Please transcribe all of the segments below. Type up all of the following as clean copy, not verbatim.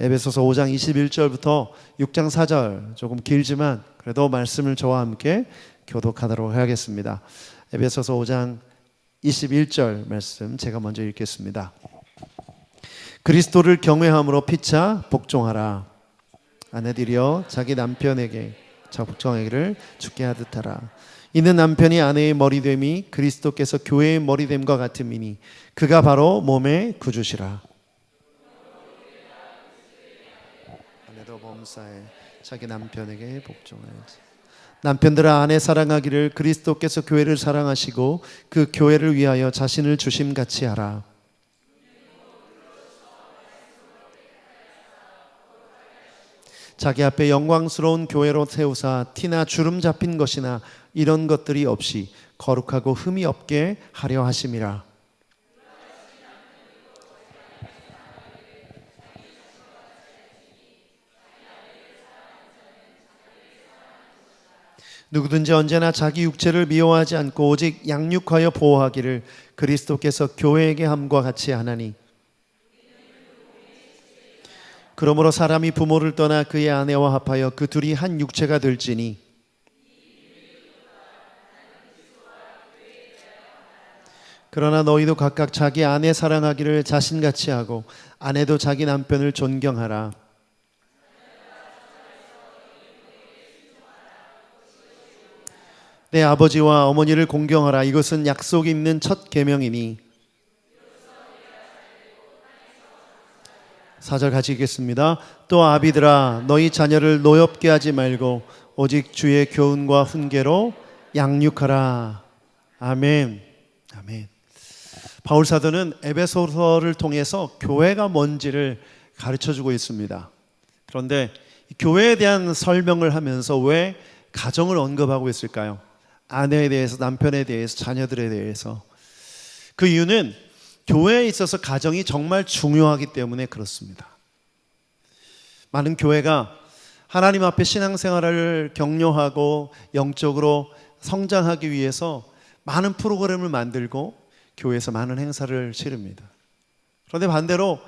에베소서 5장 21절부터 6장 4절, 조금 길지만 그래도 말씀을 저와 함께 교독하도록 하겠습니다. 에베소서 5장 21절 말씀 제가 먼저 읽겠습니다. 그리스도를 경외함으로 피차 복종하라. 아내들이여 자기 남편에게 복종하기를 주께 하듯 하라. 이는 남편이 아내의 머리됨이 그리스도께서 교회의 머리됨과 같음이니 그가 바로 몸의 구주시라. 아내도 범사에 자기 남편에게 복종하여야지. 남편들아 아내 사랑하기를 그리스도께서 교회를 사랑하시고 그 교회를 위하여 자신을 주심같이 하라. 자기 앞에 영광스러운 교회로 세우사 티나 주름 잡힌 것이나 이런 것들이 없이 거룩하고 흠이 없게 하려 하심이라. 누구든지 언제나 자기 육체를 미워하지 않고 오직 양육하여 보호하기를 그리스도께서 교회에게 함과 같이 하나니. 그러므로 사람이 부모를 떠나 그의 아내와 합하여 그 둘이 한 육체가 될지니 그러나 너희도 각각 자기 아내 사랑하기를 자신같이 하고 아내도 자기 남편을 존경하라. 내 아버지와 어머니를 공경하라. 이것은 약속이 있는 첫 계명이니. 4절 같이 읽겠습니다. 또 아비들아 너희 자녀를 노엽게 하지 말고 오직 주의 교훈과 훈계로 양육하라. 아멘. 아멘. 바울 사도는 에베소서를 통해서 교회가 뭔지를 가르쳐주고 있습니다. 그런데 교회에 대한 설명을 하면서 왜 가정을 언급하고 있을까요? 아내에 대해서, 남편에 대해서, 자녀들에 대해서. 그 이유는 교회에 있어서 가정이 정말 중요하기 때문에 그렇습니다. 많은 교회가 하나님 앞에 신앙생활을 격려하고 영적으로 성장하기 위해서 많은 프로그램을 만들고 교회에서 많은 행사를 치릅니다. 그런데 반대로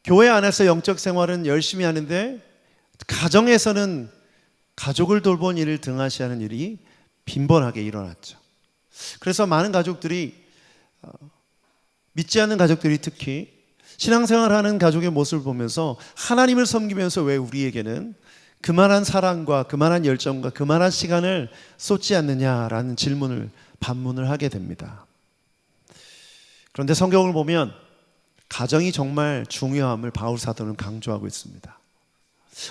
교회 안에서 영적 생활은 열심히 하는데 가정에서는 가족을 돌보는 일을 등한시하는 일이 빈번하게 일어났죠. 그래서 많은 가족들이, 믿지 않는 가족들이 특히 신앙생활하는 가족의 모습을 보면서 하나님을 섬기면서 왜 우리에게는 그만한 사랑과 그만한 열정과 그만한 시간을 쏟지 않느냐라는 반문을 하게 됩니다. 그런데 성경을 보면 가정이 정말 중요함을 바울 사도는 강조하고 있습니다.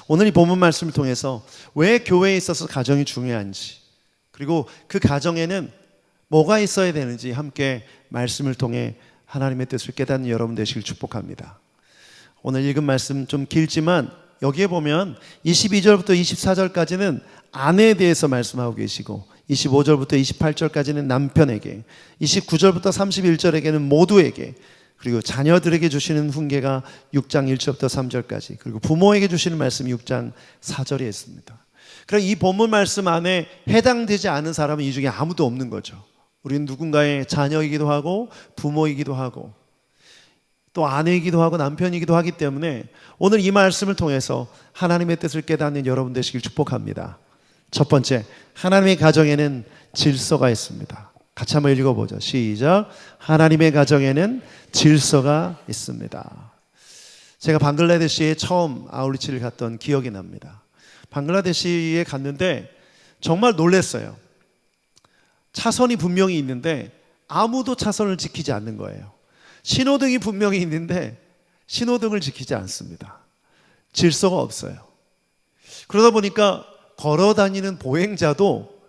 오늘 이 본문 말씀을 통해서 왜 교회에 있어서 가정이 중요한지, 그리고 그 가정에는 뭐가 있어야 되는지 함께 말씀을 통해 하나님의 뜻을 깨닫는 여러분 되시길 축복합니다. 오늘 읽은 말씀 좀 길지만 여기에 보면 22절부터 24절까지는 아내에 대해서 말씀하고 계시고 25절부터 28절까지는 남편에게, 29절부터 31절에게는 모두에게, 그리고 자녀들에게 주시는 훈계가 6장 1절부터 3절까지, 그리고 부모에게 주시는 말씀이 6장 4절에 있습니다. 그럼 이 본문 말씀 안에 해당되지 않은 사람은 이 중에 아무도 없는 거죠. 우리는 누군가의 자녀이기도 하고 부모이기도 하고 또 아내이기도 하고 남편이기도 하기 때문에 오늘 이 말씀을 통해서 하나님의 뜻을 깨닫는 여러분 되시길 축복합니다. 첫 번째, 하나님의 가정에는 질서가 있습니다. 같이 한번 읽어보죠. 시작. 하나님의 가정에는 질서가 있습니다. 제가 방글라데시에 처음 아울리치를 갔던 기억이 납니다. 방글라데시에 갔는데 정말 놀랐어요. 차선이 분명히 있는데 아무도 차선을 지키지 않는 거예요. 신호등이 분명히 있는데 신호등을 지키지 않습니다. 질서가 없어요. 그러다 보니까 걸어 다니는 보행자도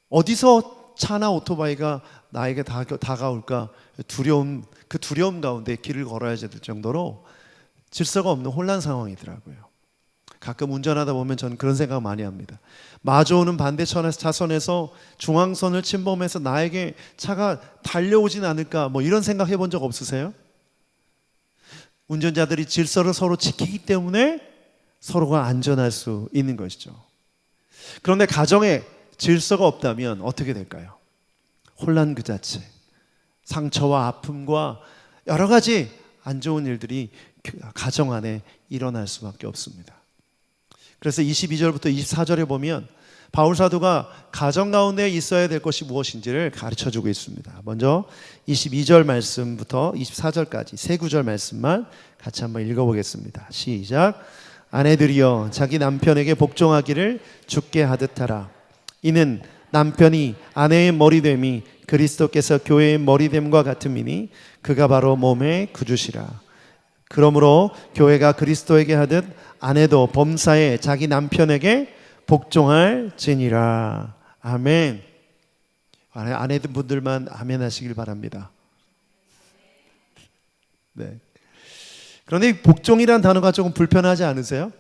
어디서 차나 오토바이가 나에게 다가올까 그 두려움 가운데 길을 걸어야 될 정도로 질서가 없는 혼란 상황이더라고요. 가끔 운전하다 보면 저는 그런 생각 많이 합니다. 마주오는 반대 차선에서 중앙선을 침범해서 나에게 차가 달려오진 않을까, 이런 생각 해본 적 없으세요? 운전자들이 질서를 서로 지키기 때문에 서로가 안전할 수 있는 것이죠. 그런데 가정에 질서가 없다면 어떻게 될까요? 혼란 그 자체, 상처와 아픔과 여러 가지 안 좋은 일들이 가정 안에 일어날 수밖에 없습니다. 그래서 22절부터 24절에 보면 바울 사도가 가정 가운데 있어야 될 것이 무엇인지를 가르쳐주고 있습니다. 먼저 22절 말씀부터 24절까지 세 구절 말씀만 같이 한번 읽어보겠습니다. 시작. 아내들이여 자기 남편에게 복종하기를 주께 하듯 하라. 이는 남편이 아내의 머리됨이 그리스도께서 교회의 머리됨과 같음이니 그가 바로 몸의 구주시라. 그러므로 교회가 그리스도에게 하듯 아내도 범사에 자기 남편에게 복종할지니라. 아멘. 아내분들만 아멘 하시길 바랍니다. 네. 그런데 복종이란 단어가 조금 불편하지 않으세요?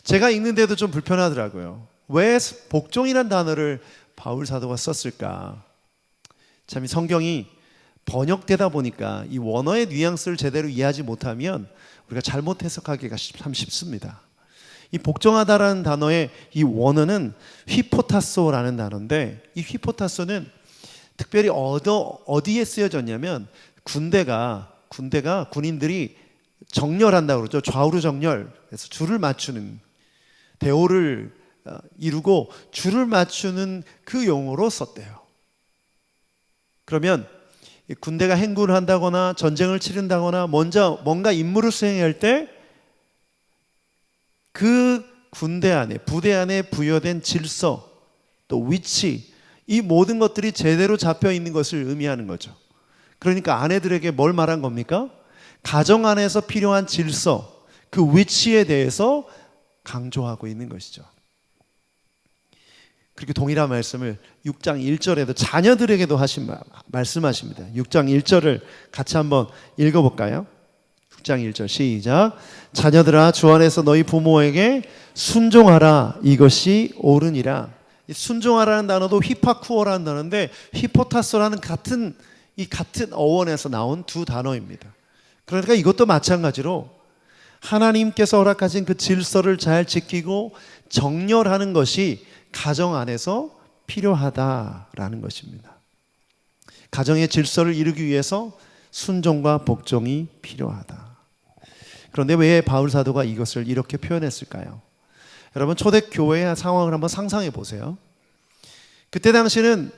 제가 읽는데도 좀 불편하더라고요. 왜 복종이란 단어를 바울 사도가 썼을까? 참 성경이 번역되다 보니까 이 원어의 뉘앙스를 제대로 이해하지 못하면 우리가 잘못 해석하기가 참 쉽습니다. 이 복종하다라는 단어의 이 원어는 휘포타소라는 단어인데, 이 휘포타소는 특별히 어디에 쓰여졌냐면 군대가 군인들이 정렬한다고 그러죠. 좌우로 정렬. 그래서 줄을 맞추는, 대오를 이루고 줄을 맞추는 그 용어로 썼대요. 그러면 군대가 행군을 한다거나 전쟁을 치른다거나 먼저 뭔가 임무를 수행할 때 그 군대 안에, 부대 안에 부여된 질서, 또 위치, 이 모든 것들이 제대로 잡혀 있는 것을 의미하는 거죠. 그러니까 아내들에게 뭘 말한 겁니까? 가정 안에서 필요한 질서, 그 위치에 대해서 강조하고 있는 것이죠. 그렇게 동일한 말씀을 6장 1절에도 자녀들에게도 말씀하십니다. 6장 1절을 같이 한번 읽어볼까요? 6장 1절 시작. 자녀들아 주 안에서 너희 부모에게 순종하라. 이것이 옳으니라. 순종하라는 단어도 휘파쿠어라는 단어인데 휘포타소라는 같은 어원에서 나온 두 단어입니다. 그러니까 이것도 마찬가지로 하나님께서 허락하신 그 질서를 잘 지키고 정렬하는 것이 가정 안에서 필요하다라는 것입니다. 가정의 질서를 이루기 위해서 순종과 복종이 필요하다. 그런데 왜 바울 사도가 이것을 이렇게 표현했을까요? 여러분 초대교회의 상황을 한번 상상해 보세요. 그때 당시는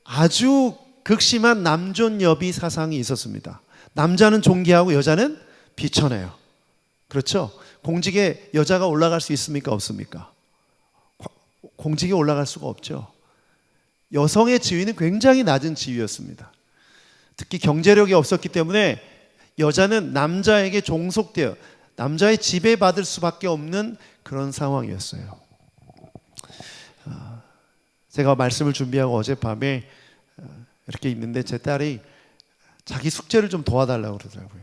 아주 극심한 남존여비 사상이 있었습니다. 남자는 존귀하고 여자는 비천해요. 그렇죠? 공직에 여자가 올라갈 수 있습니까? 없습니까? 공직에 올라갈 수가 없죠. 여성의 지위는 굉장히 낮은 지위였습니다. 특히 경제력이 없었기 때문에 여자는 남자에게 종속되어 남자의 지배받을 수밖에 없는 그런 상황이었어요. 제가 말씀을 준비하고 어젯밤에 이렇게 있는데 제 딸이 자기 숙제를 좀 도와달라고 그러더라고요.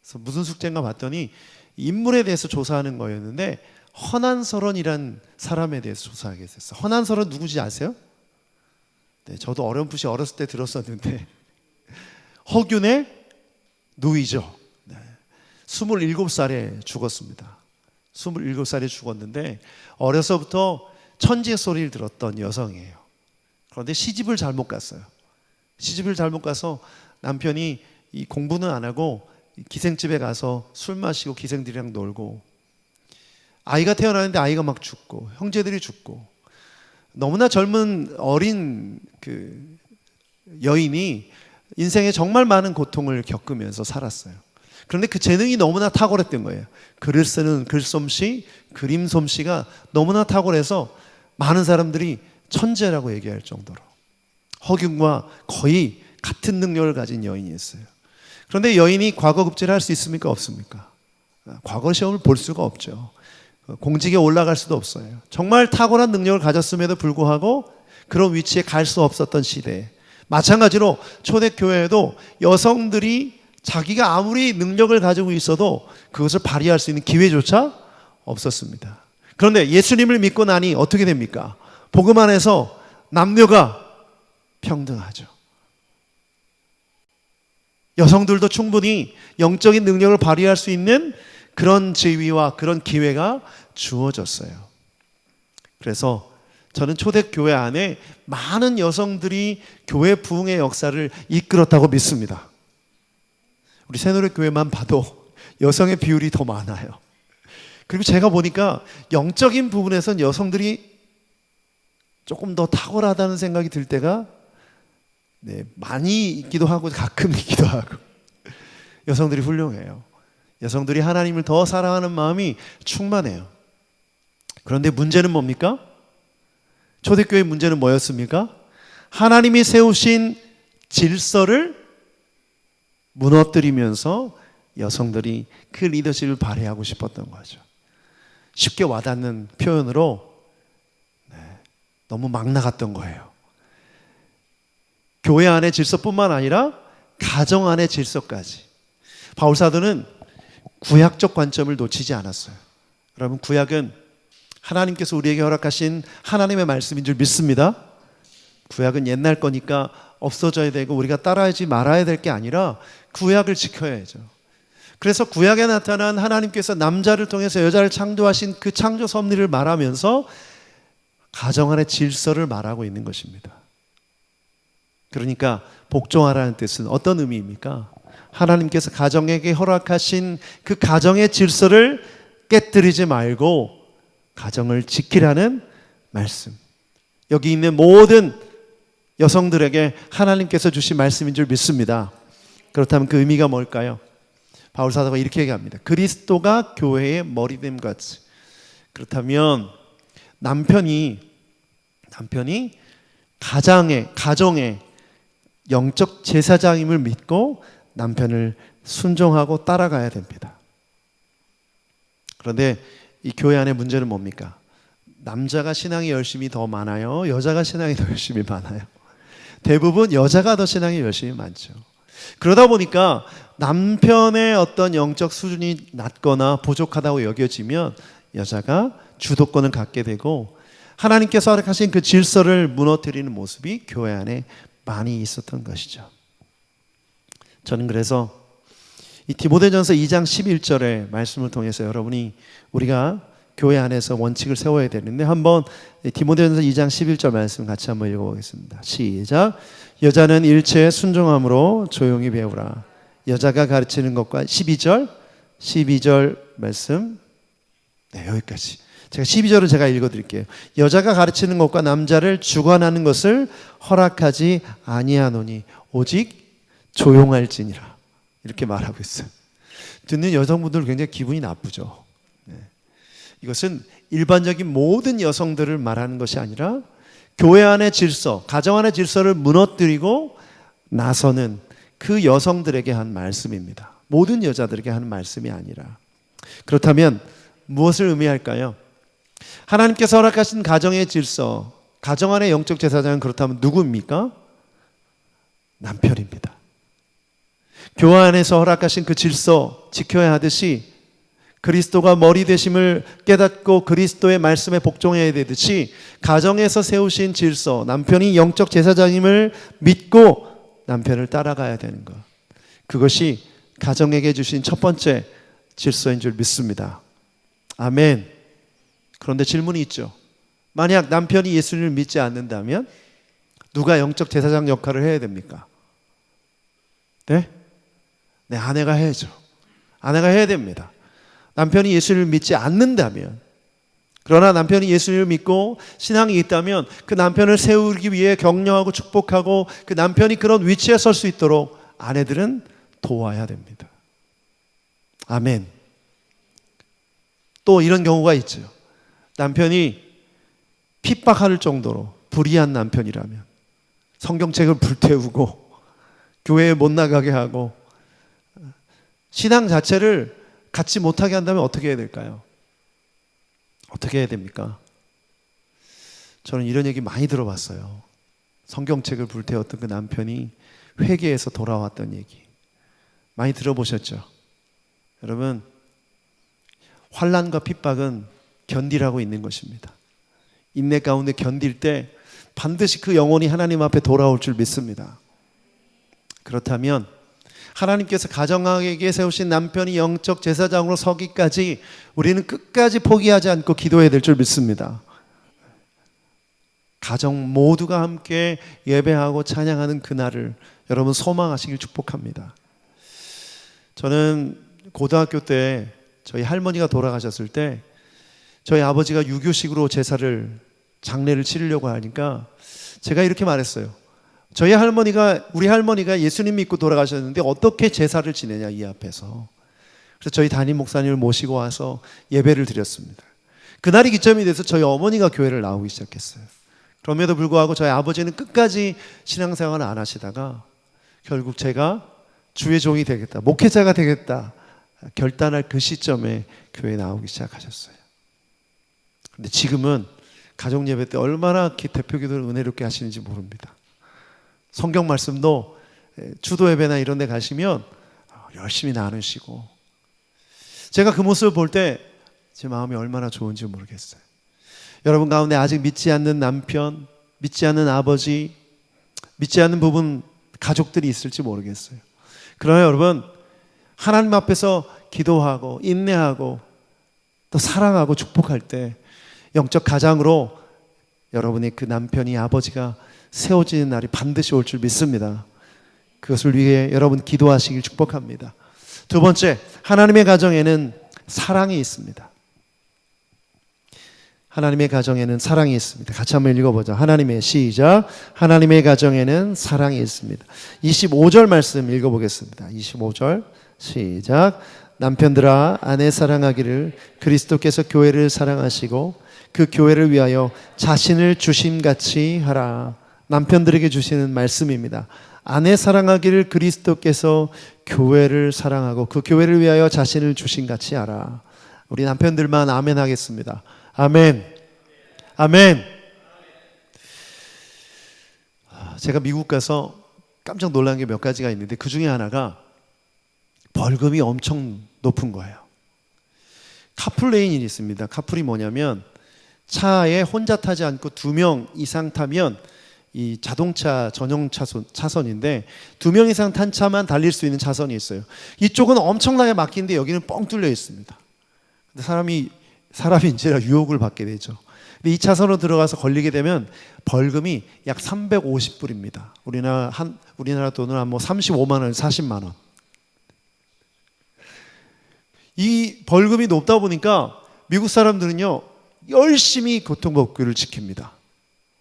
그래서 무슨 숙제인가 봤더니 인물에 대해서 조사하는 거였는데 허난설원이란 사람에 대해서 조사하게 됐어요. 허난설원 누구지 아세요? 네, 저도 어렴풋이 어렸을 때 들었었는데 허균의 누이죠. 네, 27살에 죽었습니다. 27살에 죽었는데 어려서부터 천지의 소리를 들었던 여성이에요. 그런데 시집을 잘못 갔어요. 시집을 잘못 가서 남편이 이 공부는 안 하고 기생집에 가서 술 마시고 기생들이랑 놀고, 아이가 태어나는데 아이가 막 죽고 형제들이 죽고, 너무나 젊은 어린 그 여인이 인생에 정말 많은 고통을 겪으면서 살았어요. 그런데 그 재능이 너무나 탁월했던 거예요. 글을 쓰는 글솜씨, 그림 솜씨가 너무나 탁월해서 많은 사람들이 천재라고 얘기할 정도로 허균과 거의 같은 능력을 가진 여인이었어요. 그런데 여인이 과거 급제를 할 수 있습니까? 없습니까? 과거 시험을 볼 수가 없죠. 공직에 올라갈 수도 없어요. 정말 탁월한 능력을 가졌음에도 불구하고 그런 위치에 갈 수 없었던 시대에, 마찬가지로 초대교회에도 여성들이 자기가 아무리 능력을 가지고 있어도 그것을 발휘할 수 있는 기회조차 없었습니다. 그런데 예수님을 믿고 나니 어떻게 됩니까? 복음 안에서 남녀가 평등하죠. 여성들도 충분히 영적인 능력을 발휘할 수 있는 그런 지위와 그런 기회가 주어졌어요. 그래서 저는 초대교회 안에 많은 여성들이 교회 부흥의 역사를 이끌었다고 믿습니다. 우리 새노래교회만 봐도 여성의 비율이 더 많아요. 그리고 제가 보니까 영적인 부분에선 여성들이 조금 더 탁월하다는 생각이 들 때가 많이 있기도 하고 가끔 있기도 하고. 여성들이 훌륭해요. 여성들이 하나님을 더 사랑하는 마음이 충만해요. 그런데 문제는 뭡니까? 초대교회의 문제는 뭐였습니까? 하나님이 세우신 질서를 무너뜨리면서 여성들이 그 리더십을 발휘하고 싶었던 거죠. 쉽게 와닿는 표현으로 너무 막 나갔던 거예요. 교회 안의 질서뿐만 아니라 가정 안의 질서까지. 바울사도는 구약적 관점을 놓치지 않았어요. 여러분, 구약은 하나님께서 우리에게 허락하신 하나님의 말씀인 줄 믿습니다. 구약은 옛날 거니까 없어져야 되고 우리가 따라하지 말아야 될 게 아니라 구약을 지켜야죠. 그래서 구약에 나타난 하나님께서 남자를 통해서 여자를 창조하신 그 창조 섭리를 말하면서 가정 안의 질서를 말하고 있는 것입니다. 그러니까 복종하라는 뜻은 어떤 의미입니까? 하나님께서 가정에게 허락하신 그 가정의 질서를 깨뜨리지 말고 가정을 지키라는 말씀. 여기 있는 모든 여성들에게 하나님께서 주신 말씀인 줄 믿습니다. 그렇다면 그 의미가 뭘까요? 바울 사도가 이렇게 얘기합니다. 그리스도가 교회의 머리됨 같이. 그렇다면 남편이 가정의 영적 제사장임을 믿고 남편을 순종하고 따라가야 됩니다. 그런데 이 교회 안의 문제는 뭡니까? 남자가 신앙이 열심히 더 많아요? 여자가 신앙이 더 열심히 많아요? 대부분 여자가 더 신앙이 열심히 많죠. 그러다 보니까 남편의 어떤 영적 수준이 낮거나 부족하다고 여겨지면 여자가 주도권을 갖게 되고 하나님께서 허락하신 그 질서를 무너뜨리는 모습이 교회 안에 많이 있었던 것이죠. 저는 그래서 이 디모데전서 2장 11절의 말씀을 통해서 우리가 교회 안에서 원칙을 세워야 되는데 한번 디모데전서 2장 11절 말씀 같이 한번 읽어보겠습니다. 시작. 여자는 일체에 순종함으로 조용히 배우라. 여자가 가르치는 것과 12절 말씀 여기까지. 제가 12절을 제가 읽어드릴게요. 여자가 가르치는 것과 남자를 주관하는 것을 허락하지 아니하노니 오직 조용할지니라. 이렇게 말하고 있어요. 듣는 여성분들 굉장히 기분이 나쁘죠. 이것은 일반적인 모든 여성들을 말하는 것이 아니라 교회 안의 질서, 가정 안의 질서를 무너뜨리고 나서는 그 여성들에게 한 말씀입니다. 모든 여자들에게 하는 말씀이 아니라. 그렇다면 무엇을 의미할까요? 하나님께서 허락하신 가정의 질서, 가정 안의 영적 제사장은 그렇다면 누구입니까? 남편입니다. 교회 안에서 허락하신 그 질서 지켜야 하듯이 그리스도가 머리 되심을 깨닫고 그리스도의 말씀에 복종해야 되듯이 가정에서 세우신 질서, 남편이 영적 제사장임을 믿고 남편을 따라가야 되는 것. 그것이 가정에게 주신 첫 번째 질서인 줄 믿습니다. 아멘. 그런데 질문이 있죠. 만약 남편이 예수님을 믿지 않는다면 누가 영적 제사장 역할을 해야 됩니까? 네? 네, 아내가 해야죠. 아내가 해야 됩니다. 남편이 예수를 믿지 않는다면, 그러나 남편이 예수를 믿고 신앙이 있다면 그 남편을 세우기 위해 격려하고 축복하고 그 남편이 그런 위치에 설 수 있도록 아내들은 도와야 됩니다. 아멘. 또 이런 경우가 있죠. 남편이 핍박할 정도로 불의한 남편이라면 성경책을 불태우고 교회에 못 나가게 하고 신앙 자체를 갖지 못하게 한다면 어떻게 해야 될까요? 어떻게 해야 됩니까? 저는 이런 얘기 많이 들어봤어요. 성경책을 불태웠던 그 남편이 회개해서 돌아왔던 얘기 많이 들어보셨죠? 여러분, 환난과 핍박은 견디라고 있는 것입니다. 인내 가운데 견딜 때 반드시 그 영혼이 하나님 앞에 돌아올 줄 믿습니다. 그렇다면 하나님께서 가정에게 세우신 남편이 영적 제사장으로 서기까지 우리는 끝까지 포기하지 않고 기도해야 될 줄 믿습니다. 가정 모두가 함께 예배하고 찬양하는 그날을 여러분 소망하시길 축복합니다. 저는 고등학교 때 저희 할머니가 돌아가셨을 때 저희 아버지가 유교식으로 장례를 치르려고 하니까 제가 이렇게 말했어요. 우리 할머니가 예수님 믿고 돌아가셨는데 어떻게 제사를 지내냐, 이 앞에서. 그래서 저희 담임 목사님을 모시고 와서 예배를 드렸습니다. 그날이 기점이 돼서 저희 어머니가 교회를 나오기 시작했어요. 그럼에도 불구하고 저희 아버지는 끝까지 신앙생활을 안 하시다가 결국 제가 주의 종이 되겠다, 목회자가 되겠다 결단할 그 시점에 교회에 나오기 시작하셨어요. 근데 지금은 가족 예배 때 얼마나 대표기도를 은혜롭게 하시는지 모릅니다. 성경 말씀도 주도 예배나 이런 데 가시면 열심히 나누시고, 제가 그 모습을 볼 때 제 마음이 얼마나 좋은지 모르겠어요. 여러분 가운데 아직 믿지 않는 남편, 믿지 않는 아버지, 믿지 않는 부분 가족들이 있을지 모르겠어요. 그러나 여러분, 하나님 앞에서 기도하고 인내하고 또 사랑하고 축복할 때 영적 가장으로 여러분의 그 남편이, 아버지가 세워지는 날이 반드시 올 줄 믿습니다. 그것을 위해 여러분 기도하시길 축복합니다. 두 번째, 하나님의 가정에는 사랑이 있습니다. 하나님의 가정에는 사랑이 있습니다. 같이 한번 읽어보자. 시작. 하나님의 가정에는 사랑이 있습니다. 25절 말씀 읽어보겠습니다. 25절 시작. 남편들아, 아내 사랑하기를 그리스도께서 교회를 사랑하시고 그 교회를 위하여 자신을 주심같이 하라. 남편들에게 주시는 말씀입니다. 아내 사랑하기를 그리스도께서 교회를 사랑하고 그 교회를 위하여 자신을 주심같이 하라. 우리 남편들만 아멘 하겠습니다. 아멘. 아멘. 제가 미국 가서 깜짝 놀란 게 몇 가지가 있는데 그 중에 하나가 벌금이 엄청 높은 거예요. 카풀레인이 있습니다. 카풀이 뭐냐면 차에 혼자 타지 않고 2명 이상 타면 이 자동차 전용 차선인데 2명 이상 탄 차만 달릴 수 있는 차선이 있어요. 이쪽은 엄청나게 막힌데 여기는 뻥 뚫려 있습니다. 근데 사람이 이제 유혹을 받게 되죠. 근데 이 차선으로 들어가서 걸리게 되면 벌금이 약 350불입니다. 우리나라 돈으로 한 35만 원, 40만 원. 이 벌금이 높다 보니까 미국 사람들은요 열심히 교통법규를 지킵니다.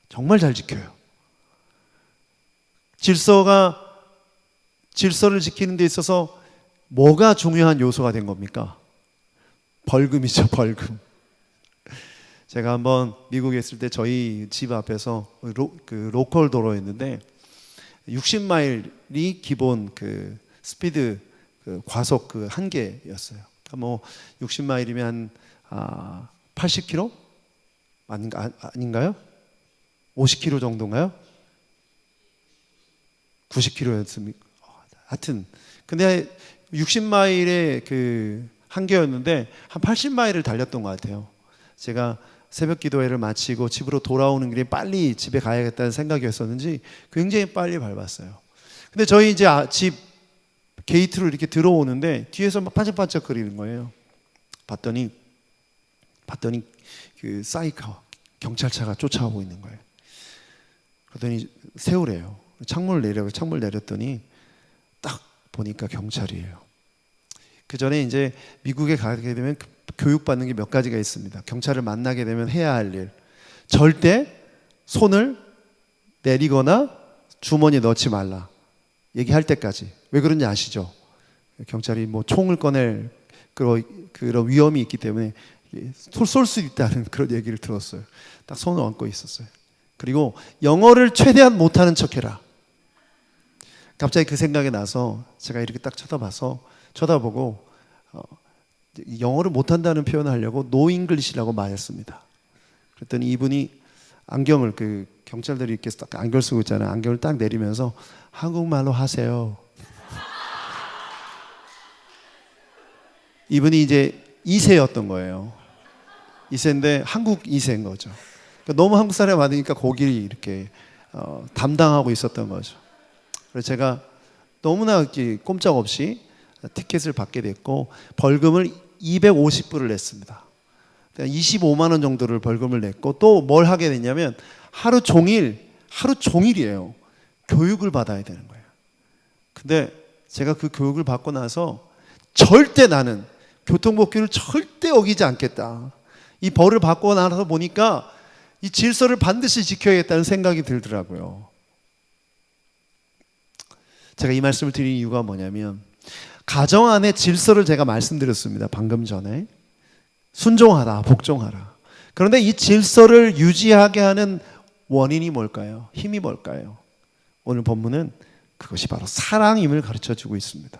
정말 잘 지켜요. 질서를 지키는 데 있어서 뭐가 중요한 요소가 된 겁니까? 벌금이죠, 벌금. 제가 한번 미국에 있을 때 저희 집 앞에서 로컬 도로였는데 60마일이 기본 스피드 과속 한계였어요. 그러니까 60마일이면 80km? 아닌가요? 50km 정도인가요? 90km였습니까? 하여튼 근데 60마일의 한계였는데 한 80마일을 달렸던 것 같아요. 제가 새벽 기도회를 마치고 집으로 돌아오는 길에 빨리 집에 가야겠다는 생각이었었는지 굉장히 빨리 밟았어요. 근데 저희 이제 집 게이트로 이렇게 들어오는데 뒤에서 막 반짝반짝 거리는 거예요. 봤더니 사이카 경찰차가 쫓아오고 있는 거예요. 그러더니 세우래요. 창문을 내렸더니 딱 보니까 경찰이에요. 그 전에 이제 미국에 가게 되면 교육받는 게 몇 가지가 있습니다. 경찰을 만나게 되면 해야 할 일. 절대 손을 내리거나 주머니에 넣지 말라. 얘기할 때까지. 왜 그런지 아시죠? 경찰이 총을 꺼낼 그런 위험이 있기 때문에 쏠 수 있다는 그런 얘기를 들었어요. 딱 손을 얹고 있었어요. 그리고 영어를 최대한 못하는 척해라. 갑자기 그 생각이 나서 제가 이렇게 딱 쳐다보고 영어를 못한다는 표현을 하려고 No English라고 말했습니다. 그랬더니 이분이 안경을 경찰들이 이렇게 딱 안경 쓰고 있잖아요. 안경을 딱 내리면서 한국말로 하세요. 이분이 이제 2세였던 거예요. 2세인데 한국 2세인 거죠. 그러니까 너무 한국 사람이 많으니까 거기를 이렇게 담당하고 있었던 거죠. 그래서 제가 너무나 꼼짝없이 티켓을 받게 됐고 벌금을 250불을 냈습니다. 25만 원 정도를 벌금을 냈고 또 뭘 하게 됐냐면 하루 종일이에요. 교육을 받아야 되는 거예요. 근데 제가 그 교육을 받고 나서 절대 나는 교통법규를 절대 어기지 않겠다. 이 벌을 받고 나서 보니까 이 질서를 반드시 지켜야겠다는 생각이 들더라고요. 제가 이 말씀을 드린 이유가 뭐냐면 가정 안의 질서를 제가 말씀드렸습니다. 방금 전에. 순종하라, 복종하라. 그런데 이 질서를 유지하게 하는 원인이 뭘까요? 힘이 뭘까요? 오늘 본문은 그것이 바로 사랑임을 가르쳐주고 있습니다.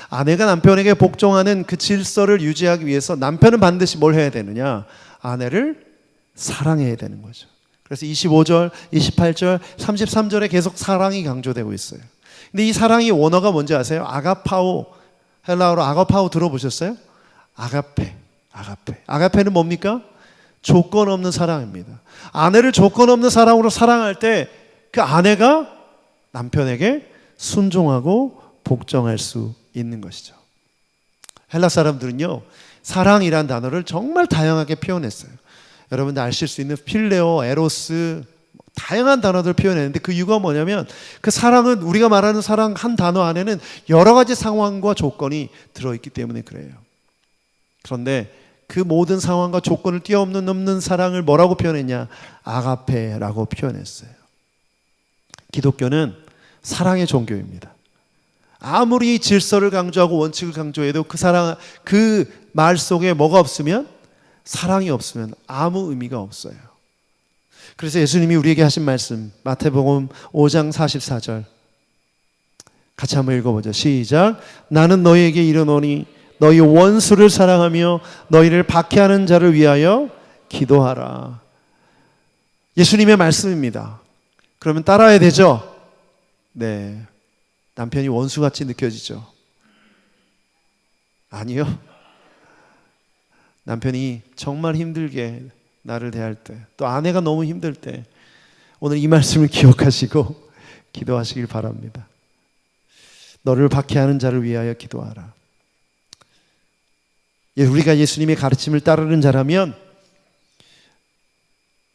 아내가 남편에게 복종하는 그 질서를 유지하기 위해서 남편은 반드시 뭘 해야 되느냐? 아내를 사랑해야 되는 거죠. 그래서 25절, 28절, 33절에 계속 사랑이 강조되고 있어요. 근데 이 사랑이 원어가 뭔지 아세요? 아가파오. 헬라어로 아가파오 들어보셨어요? 아가페. 아가페는 뭡니까? 조건 없는 사랑입니다. 아내를 조건 없는 사랑으로 사랑할 때 그 아내가 남편에게 순종하고 복종할 수 있는 것이죠. 헬라 사람들은요, 사랑이란 단어를 정말 다양하게 표현했어요. 여러분들 아실 수 있는 필레오, 에로스, 다양한 단어들 표현했는데 그 이유가 뭐냐면 그 사랑은, 우리가 말하는 사랑 한 단어 안에는 여러 가지 상황과 조건이 들어있기 때문에 그래요. 그런데 그 모든 상황과 조건을 뛰어넘는 사랑을 뭐라고 표현했냐? 아가페라고 표현했어요. 기독교는 사랑의 종교입니다. 아무리 질서를 강조하고 원칙을 강조해도 그 사랑, 그 말 속에 뭐가 없으면, 사랑이 없으면 아무 의미가 없어요. 그래서 예수님이 우리에게 하신 말씀, 마태복음 5장 44절 같이 한번 읽어보죠. 시작. 나는 너희에게 이르노니 너희 원수를 사랑하며 너희를 박해하는 자를 위하여 기도하라. 예수님의 말씀입니다. 그러면 따라야 되죠? 네. 남편이 원수같이 느껴지죠? 아니요. 남편이 정말 힘들게 나를 대할 때, 또 아내가 너무 힘들 때 오늘 이 말씀을 기억하시고 기도하시길 바랍니다. 너를 박해하는 자를 위하여 기도하라. 우리가 예수님의 가르침을 따르는 자라면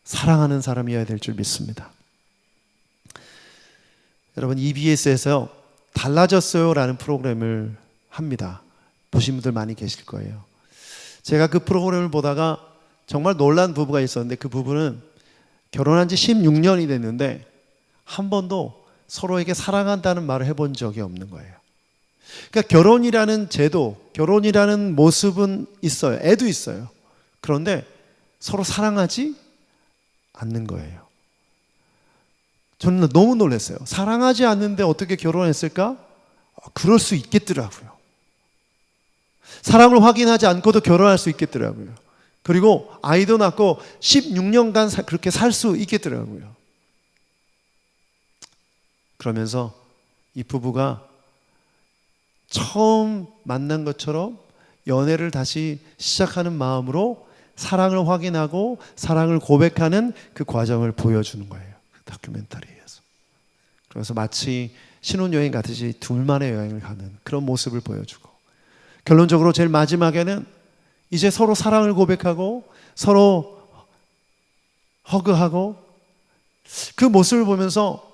사랑하는 사람이어야 될 줄 믿습니다. 여러분, EBS에서 달라졌어요 라는 프로그램을 합니다. 보신 분들 많이 계실 거예요. 제가 그 프로그램을 보다가 정말 놀란 부부가 있었는데 그 부부는 결혼한 지 16년이 됐는데 한 번도 서로에게 사랑한다는 말을 해본 적이 없는 거예요. 그러니까 결혼이라는 제도, 결혼이라는 모습은 있어요. 애도 있어요. 그런데 서로 사랑하지 않는 거예요. 저는 너무 놀랐어요. 사랑하지 않는데 어떻게 결혼했을까? 그럴 수 있겠더라고요. 사랑을 확인하지 않고도 결혼할 수 있겠더라고요. 그리고 아이도 낳고 16년간 그렇게 살 수 있겠더라고요. 그러면서 이 부부가 처음 만난 것처럼 연애를 다시 시작하는 마음으로 사랑을 확인하고 사랑을 고백하는 그 과정을 보여주는 거예요. 그 다큐멘터리에서. 그래서 마치 신혼여행 같이 둘만의 여행을 가는 그런 모습을 보여주고, 결론적으로 제일 마지막에는 이제 서로 사랑을 고백하고 서로 허그하고, 그 모습을 보면서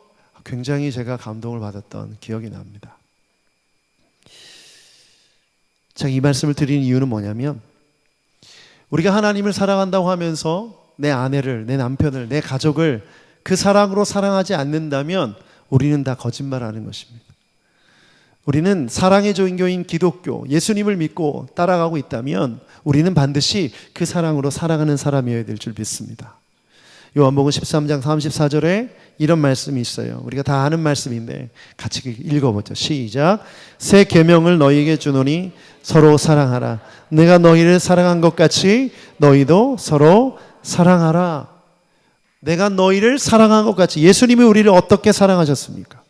굉장히 제가 감동을 받았던 기억이 납니다. 제가 이 말씀을 드리는 이유는 뭐냐면, 우리가 하나님을 사랑한다고 하면서 내 아내를, 내 남편을, 내 가족을 그 사랑으로 사랑하지 않는다면 우리는 다 거짓말하는 것입니다. 우리는 사랑의 종교인 기독교, 예수님을 믿고 따라가고 있다면 우리는 반드시 그 사랑으로 사랑하는 사람이어야 될 줄 믿습니다. 요한복음 13장 34절에 이런 말씀이 있어요. 우리가 다 아는 말씀인데 같이 읽어보죠. 시작. 새 계명을 너희에게 주노니 서로 사랑하라. 내가 너희를 사랑한 것 같이 너희도 서로 사랑하라. 내가 너희를 사랑한 것 같이. 예수님이 우리를 어떻게 사랑하셨습니까?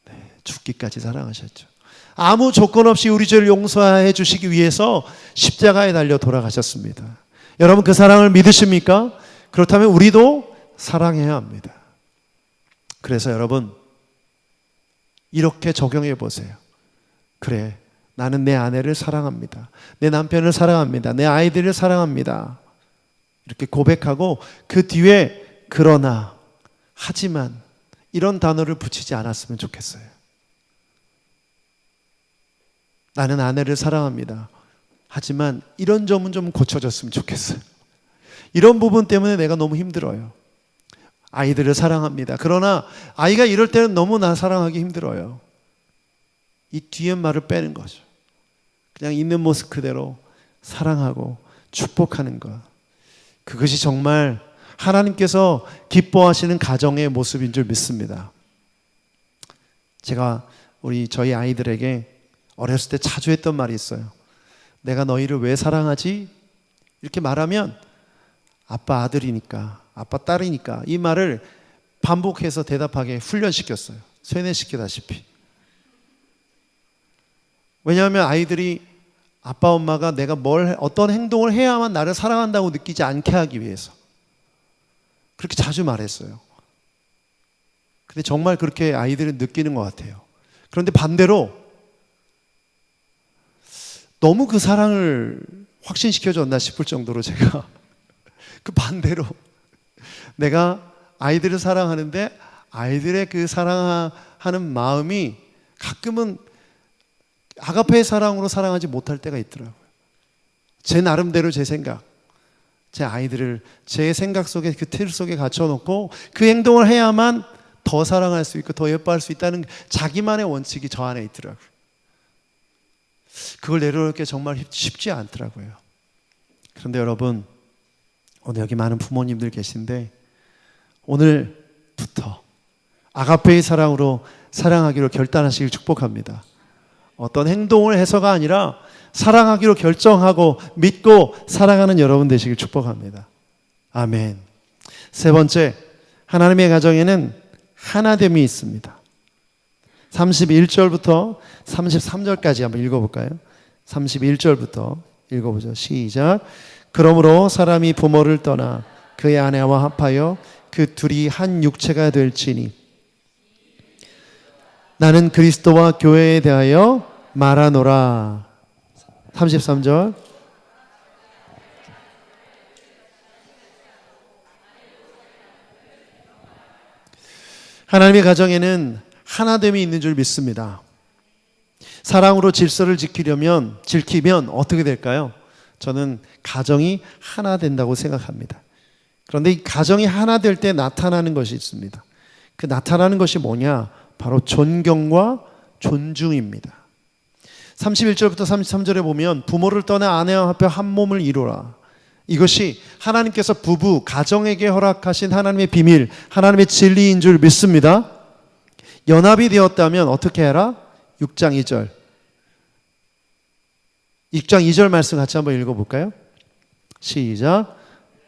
네, 죽기까지 사랑하셨죠. 아무 조건 없이 우리 죄를 용서해 주시기 위해서 십자가에 달려 돌아가셨습니다. 여러분, 그 사랑을 믿으십니까? 그렇다면 우리도 사랑해야 합니다. 그래서 여러분, 이렇게 적용해 보세요. 그래, 나는 내 아내를 사랑합니다. 내 남편을 사랑합니다. 내 아이들을 사랑합니다. 이렇게 고백하고 그 뒤에 그러나, 하지만 이런 단어를 붙이지 않았으면 좋겠어요. 나는 아내를 사랑합니다. 하지만 이런 점은 좀 고쳐졌으면 좋겠어요. 이런 부분 때문에 내가 너무 힘들어요. 아이들을 사랑합니다. 그러나 아이가 이럴 때는 너무 나 사랑하기 힘들어요. 이 뒤에 말을 빼는 거죠. 그냥 있는 모습 그대로 사랑하고 축복하는 것. 그것이 정말 하나님께서 기뻐하시는 가정의 모습인 줄 믿습니다. 제가 저희 아이들에게 어렸을 때 자주 했던 말이 있어요. 내가 너희를 왜 사랑하지? 이렇게 말하면 아빠 아들이니까, 아빠 딸이니까, 이 말을 반복해서 대답하게 훈련시켰어요. 세뇌시키다시피. 왜냐하면 아이들이 아빠 엄마가 내가 어떤 행동을 해야만 나를 사랑한다고 느끼지 않게 하기 위해서 그렇게 자주 말했어요. 근데 정말 그렇게 아이들은 느끼는 것 같아요. 그런데 반대로 너무 그 사랑을 확신시켜줬나 싶을 정도로 제가 그 반대로 내가 아이들을 사랑하는데 아이들의 그 사랑하는 마음이 가끔은 아가페의 사랑으로 사랑하지 못할 때가 있더라고요. 제 나름대로 제 생각, 제 아이들을 제 생각 속에 그 틀 속에 갇혀놓고 그 행동을 해야만 더 사랑할 수 있고 더 예뻐할 수 있다는 자기만의 원칙이 저 안에 있더라고요. 그걸 내려놓기 정말 쉽지 않더라고요. 그런데 여러분, 오늘 여기 많은 부모님들 계신데 오늘부터 아가페의 사랑으로 사랑하기로 결단하시길 축복합니다. 어떤 행동을 해서가 아니라 사랑하기로 결정하고 믿고 사랑하는 여러분 되시길 축복합니다. 아멘. 세 번째, 하나님의 가정에는 하나됨이 있습니다. 31절부터 33절까지 한번 읽어볼까요? 31절부터 읽어보죠. 시작. 그러므로 사람이 부모를 떠나 그의 아내와 합하여 그 둘이 한 육체가 될지니 나는 그리스도와 교회에 대하여 말하노라. 33절. 하나님의 가정에는 하나됨이 있는 줄 믿습니다. 사랑으로 질서를 지키면 어떻게 될까요? 저는 가정이 하나 된다고 생각합니다. 그런데 이 가정이 하나 될 때 나타나는 것이 있습니다. 그 나타나는 것이 뭐냐? 바로 존경과 존중입니다. 31절부터 33절에 보면 부모를 떠나 아내와 합해 한 몸을 이루라. 이것이 하나님께서 부부, 가정에게 허락하신 하나님의 비밀, 하나님의 진리인 줄 믿습니다. 연합이 되었다면 어떻게 해라? 6장 2절. 6장 2절 말씀 같이 한번 읽어볼까요? 시작.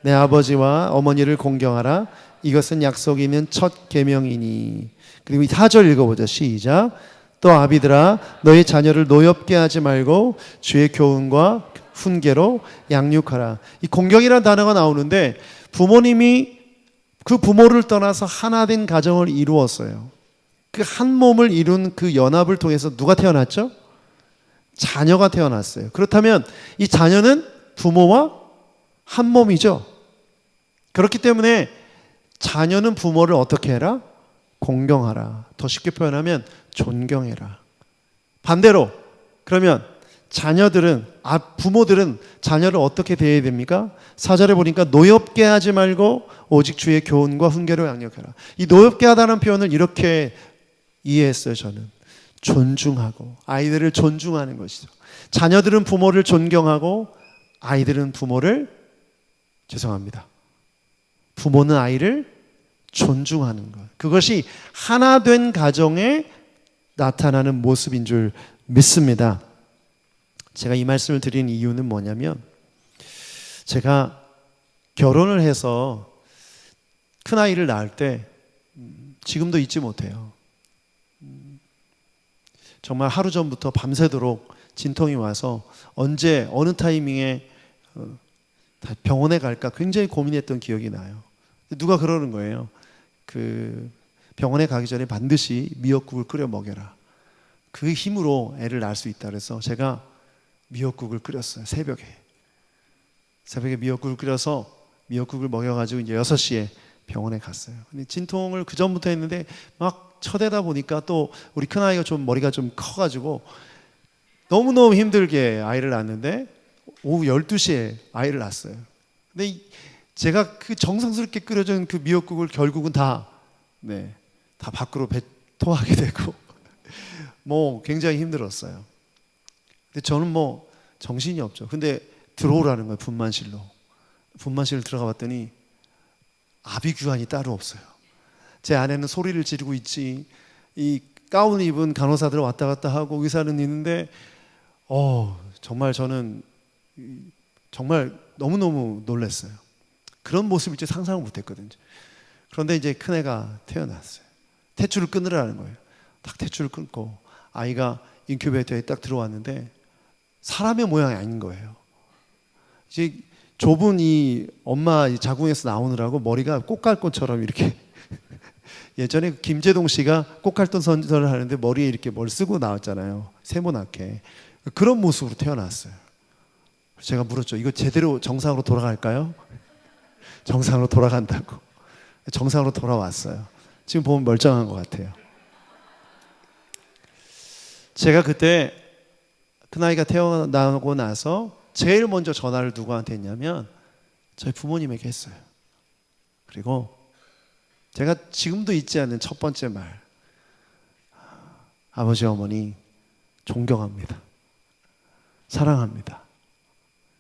내 아버지와 어머니를 공경하라. 이것은 약속이 있는 첫 계명이니. 그리고 4절 읽어보자. 시작. 또 아비들아 너희 자녀를 노엽게 하지 말고 주의 교훈과 훈계로 양육하라. 이 공경이라는 단어가 나오는데 부모님이 그 부모를 떠나서 하나 된 가정을 이루었어요. 그 한 몸을 이룬 그 연합을 통해서 누가 태어났죠? 자녀가 태어났어요. 그렇다면 이 자녀는 부모와 한 몸이죠. 그렇기 때문에 자녀는 부모를 어떻게 해라? 공경하라. 더 쉽게 표현하면 존경해라. 반대로 그러면 부모들은 자녀를 어떻게 대해야 됩니까? 4절에 보니까 노엽게 하지 말고 오직 주의 교훈과 훈계로 양육해라. 이 노엽게 하다는 표현을 이렇게 이해했어요. 저는 존중하고 아이들을 존중하는 것이죠. 자녀들은 부모를 존경하고 아이들은 부모는 아이를 존중하는 것. 그것이 하나 된 가정에 나타나는 모습인 줄 믿습니다. 제가 이 말씀을 드린 이유는 뭐냐면 제가 결혼을 해서 큰아이를 낳을 때 지금도 잊지 못해요. 정말 하루 전부터 밤새도록 진통이 와서 언제 어느 타이밍에 병원에 갈까 굉장히 고민했던 기억이 나요. 누가 그러는 거예요. 그 병원에 가기 전에 반드시 미역국을 끓여 먹여라. 그 힘으로 애를 낳을 수 있다 그래서 제가 미역국을 끓였어요. 새벽에 미역국을 끓여서 미역국을 먹여가지고 이제 6시에 병원에 갔어요. 근데 진통을 그 전부터 했는데 막 쳐대다 보니까 또 우리 큰아이가 좀 머리가 좀 커가지고 너무너무 힘들게 아이를 낳았는데 오후 12시에 아이를 낳았어요. 근데 제가 그 정성스럽게 끓여준 그 미역국을 결국은 다 밖으로 토하게 되고 뭐 굉장히 힘들었어요. 근데 저는 뭐 정신이 없죠. 근데 들어오라는 거예요. 분만실로. 분만실 들어가 봤더니 아비규환이 따로 없어요. 제 아내는 소리를 지르고 있지, 이 가운 입은 간호사들 왔다 갔다 하고 의사는 있는데 정말 저는 정말 너무너무 놀랐어요. 그런 모습일 줄 상상을 못했거든요. 그런데 이제 큰애가 태어났어요. 탯줄을 끊으라는 거예요. 딱 탯줄을 끊고 아이가 인큐베이터에 딱 들어왔는데 사람의 모양이 아닌 거예요. 이제 좁은 이 엄마 자궁에서 나오느라고 머리가 꽃갈콘처럼 이렇게 예전에 김재동 씨가 꽃갈콘 선전을 하는데 머리에 이렇게 뭘 쓰고 나왔잖아요. 세모나게. 그런 모습으로 태어났어요. 제가 물었죠. 이거 제대로 정상으로 돌아갈까요? 정상으로 돌아간다고. 정상으로 돌아왔어요. 지금 보면 멀쩡한 것 같아요. 제가 그때 큰아이가 태어나고 나서 제일 먼저 전화를 누구한테 했냐면 저희 부모님에게 했어요. 그리고 제가 지금도 잊지 않는 첫 번째 말, 아버지 어머니 존경합니다. 사랑합니다.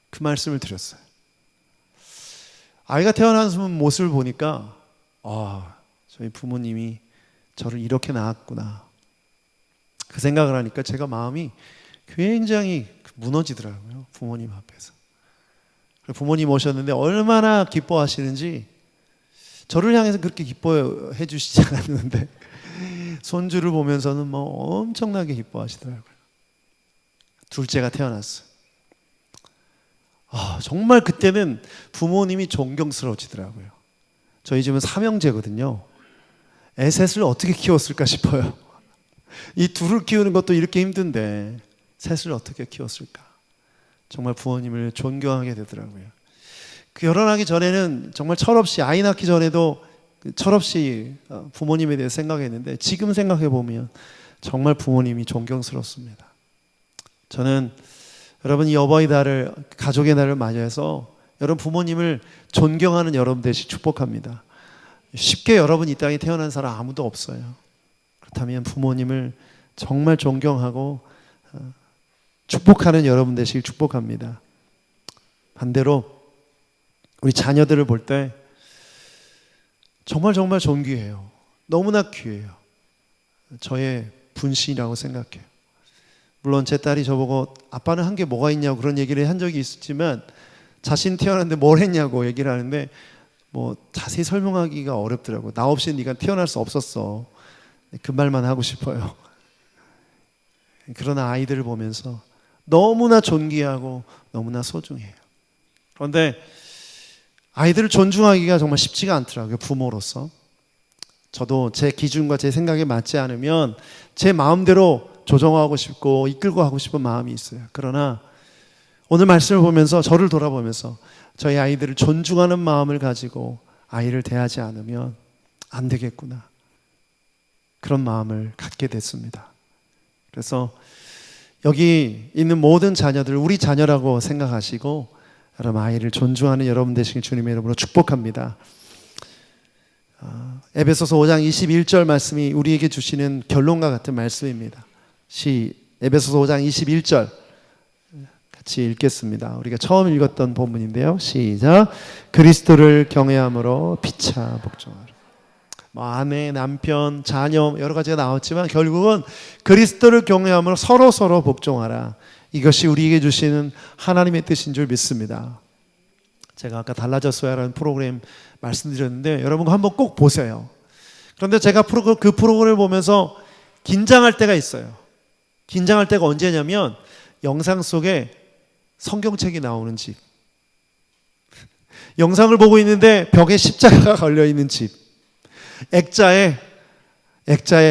그 말씀을 드렸어요. 아이가 태어나는 모습을 보니까 저희 부모님이 저를 이렇게 낳았구나, 그 생각을 하니까 제가 마음이 굉장히 무너지더라고요. 부모님 앞에서. 부모님 오셨는데 얼마나 기뻐하시는지, 저를 향해서 그렇게 기뻐해 주시지 않았는데 손주를 보면서는 뭐 엄청나게 기뻐하시더라고요. 둘째가 태어났어요. 정말 그때는 부모님이 존경스러워지더라고요. 저희 집은 삼형제거든요. 셋을 어떻게 키웠을까 싶어요. 이 둘을 키우는 것도 이렇게 힘든데 셋을 어떻게 키웠을까. 정말 부모님을 존경하게 되더라고요. 그 결혼하기 전에는 정말 철없이, 아이 낳기 전에도 철없이 부모님에 대해 생각했는데 지금 생각해 보면 정말 부모님이 존경스럽습니다. 저는 여러분 이 어버이 달을, 가족의 날을 맞이해서 여러분 부모님을 존경하는 여러분 되시 축복합니다. 쉽게 여러분 이 땅에 태어난 사람 아무도 없어요. 그렇다면 부모님을 정말 존경하고 축복하는 여러분 되시길 축복합니다. 반대로 우리 자녀들을 볼 때 정말 정말 존귀해요. 너무나 귀해요. 저의 분신이라고 생각해요. 물론 제 딸이 저보고 아빠는 한 게 뭐가 있냐고 그런 얘기를 한 적이 있었지만, 자신 태어났는데 뭘 했냐고 얘기를 하는데 뭐 자세히 설명하기가 어렵더라고요. 나 없이 네가 태어날 수 없었어. 그 말만 하고 싶어요. 그러나 아이들을 보면서 너무나 존귀하고 너무나 소중해요. 그런데 아이들을 존중하기가 정말 쉽지가 않더라고요. 부모로서. 저도 제 기준과 제 생각에 맞지 않으면 제 마음대로 조정하고 싶고 이끌고 하고 싶은 마음이 있어요. 그러나 오늘 말씀을 보면서 저를 돌아보면서 저희 아이들을 존중하는 마음을 가지고 아이를 대하지 않으면 안 되겠구나, 그런 마음을 갖게 됐습니다. 그래서 여기 있는 모든 자녀들 우리 자녀라고 생각하시고 여러분 아이를 존중하는 여러분 되시길 주님의 이름으로 축복합니다. 에베소서 5장 21절 말씀이 우리에게 주시는 결론과 같은 말씀입니다. 에베소서 5장 21절 같이 읽겠습니다. 우리가 처음 읽었던 본문인데요. 시작. 그리스도를 경외함으로 피차 복종하라. 아내, 남편, 자녀 여러 가지가 나왔지만 결국은 그리스도를 경외함으로 서로 복종하라. 이것이 우리에게 주시는 하나님의 뜻인 줄 믿습니다. 제가 아까 달라졌어야라는 프로그램 말씀드렸는데 여러분 한번 꼭 보세요. 그런데 제가 그 프로그램을 보면서 긴장할 때가 있어요. 긴장할 때가 언제냐면 영상 속에 성경책이 나오는 집, 영상을 보고 있는데 벽에 십자가가 걸려있는 집, 액자에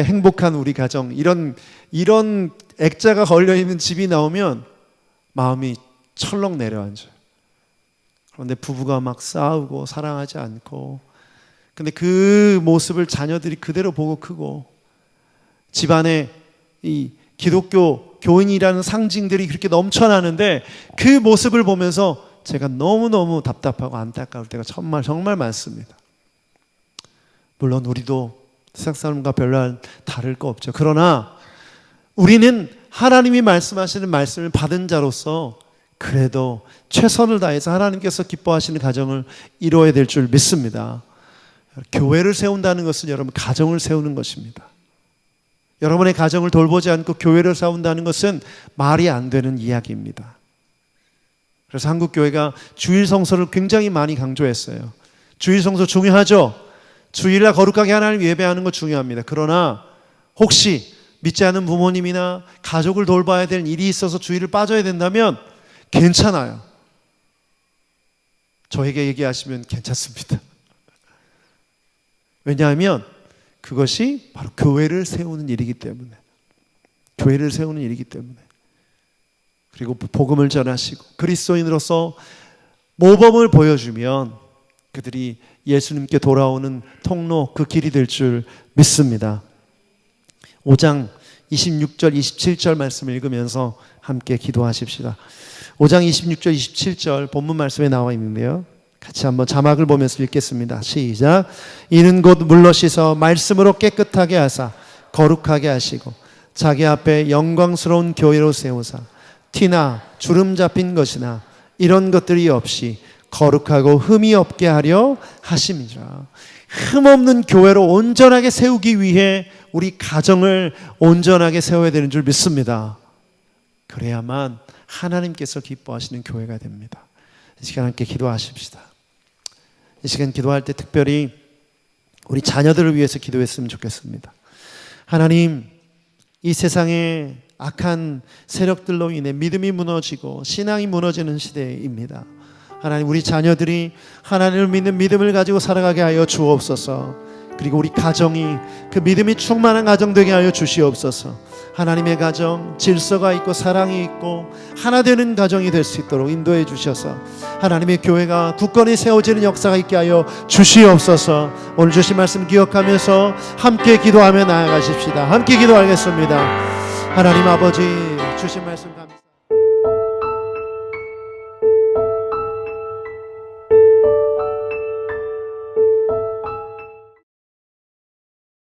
행복한 우리 가정, 이런 액자가 걸려있는 집이 나오면 마음이 철렁 내려앉아요. 그런데 부부가 막 싸우고 사랑하지 않고, 근데 그 모습을 자녀들이 그대로 보고 크고, 집안에 이 기독교 교인이라는 상징들이 그렇게 넘쳐나는데 그 모습을 보면서 제가 너무너무 답답하고 안타까울 때가 정말 많습니다. 물론 우리도 세상 사람과 별로 다를 거 없죠. 그러나 우리는 하나님이 말씀하시는 말씀을 받은 자로서 그래도 최선을 다해서 하나님께서 기뻐하시는 가정을 이루어야 될 줄 믿습니다. 교회를 세운다는 것은 여러분 가정을 세우는 것입니다. 여러분의 가정을 돌보지 않고 교회를 세운다는 것은 말이 안 되는 이야기입니다. 그래서 한국 교회가 주일 성서를 굉장히 많이 강조했어요. 주일 성서 중요하죠. 주일날 거룩하게 하나님 예배하는 거 중요합니다. 그러나 혹시 믿지 않는 부모님이나 가족을 돌봐야 될 일이 있어서 주일을 빠져야 된다면 괜찮아요. 저에게 얘기하시면 괜찮습니다. 왜냐하면 그것이 바로 교회를 세우는 일이기 때문에, 교회를 세우는 일이기 때문에, 그리고 복음을 전하시고 그리스도인으로서 모범을 보여주면 그들이 예수님께 돌아오는 통로, 그 길이 될 줄 믿습니다. 5장 26절 27절 말씀을 읽으면서 함께 기도하십시다. 5장 26절 27절 본문 말씀에 나와 있는데요, 같이 한번 자막을 보면서 읽겠습니다. 시작. 이는 곧 물로 씻어 말씀으로 깨끗하게 하사 거룩하게 하시고 자기 앞에 영광스러운 교회로 세우사 티나 주름 잡힌 것이나 이런 것들이 없이 거룩하고 흠이 없게 하려 하심이라. 흠없는 교회로 온전하게 세우기 위해 우리 가정을 온전하게 세워야 되는 줄 믿습니다. 그래야만 하나님께서 기뻐하시는 교회가 됩니다. 이 시간 함께 기도하십시다. 이 시간 기도할 때 특별히 우리 자녀들을 위해서 기도했으면 좋겠습니다. 하나님, 이 세상에 악한 세력들로 인해 믿음이 무너지고 신앙이 무너지는 시대입니다. 하나님, 우리 자녀들이 하나님을 믿는 믿음을 가지고 살아가게 하여 주옵소서. 그리고 우리 가정이 그 믿음이 충만한 가정 되게 하여 주시옵소서. 하나님의 가정, 질서가 있고 사랑이 있고 하나 되는 가정이 될 수 있도록 인도해 주셔서 하나님의 교회가 굳건히 세워지는 역사가 있게 하여 주시옵소서. 오늘 주신 말씀 기억하면서 함께 기도하며 나아가십시다. 함께 기도하겠습니다. 하나님 아버지, 주신 말씀 감사합니다.